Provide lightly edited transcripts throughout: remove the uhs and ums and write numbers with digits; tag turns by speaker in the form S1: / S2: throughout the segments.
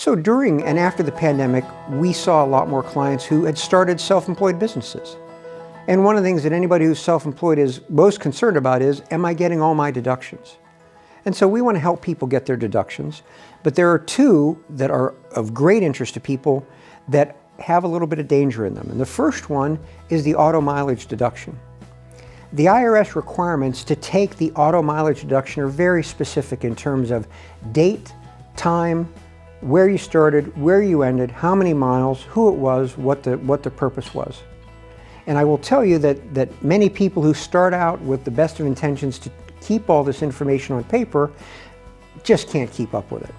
S1: So during and after the pandemic, we saw a lot more clients who had started self-employed businesses. And one of the things that anybody who's self-employed is most concerned about is, am I getting all my deductions? And so we want to help people get their deductions, but there are two that are of great interest to people that have a little bit of danger in them. And the first one is the auto mileage deduction. The IRS requirements to take the auto mileage deduction are very specific in terms of date, time, where you started, where you ended, how many miles, who it was, what the purpose was. And I will tell you that many people who start out with the best of intentions to keep all this information on paper just can't keep up with it.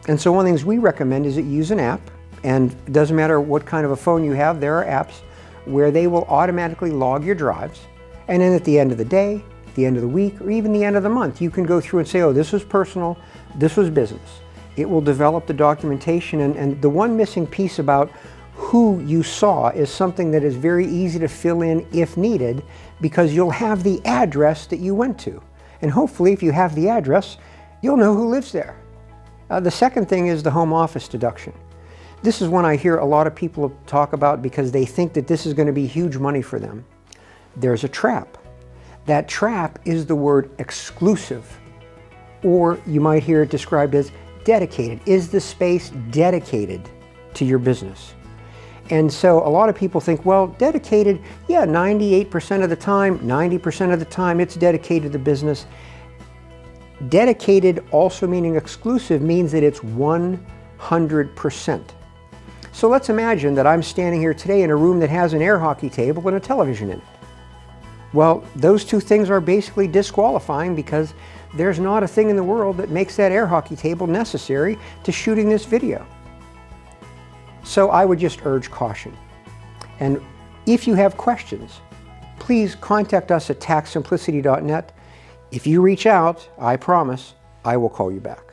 S1: And so one of the things we recommend is that you use an app, and it doesn't matter what kind of a phone you have, there are apps where they will automatically log your drives. And then at the end of the day, the end of the week, or even the end of the month, you can go through and say, oh, this was personal, this was business. It will develop the documentation, and the one missing piece about who you saw is something that is very easy to fill in if needed, because you'll have the address that you went to. And hopefully, if you have the address, you'll know who lives there. The second thing is the home office deduction. This is one I hear a lot of people talk about because they think that this is going to be huge money for them. There's a trap. That trap is the word exclusive, or you might hear it described as dedicated. Is the space dedicated to your business? And so a lot of people think, well, dedicated, yeah, 98% of the time, 90% of the time, it's dedicated to business. Dedicated, also meaning exclusive, means that it's 100%. So let's imagine that I'm standing here today in a room that has an air hockey table and a television in it. Well, those two things are basically disqualifying because there's not a thing in the world that makes that air hockey table necessary to shooting this video. So I would just urge caution. And if you have questions, please contact us at taxsimplicity.net. If you reach out, I promise, I will call you back.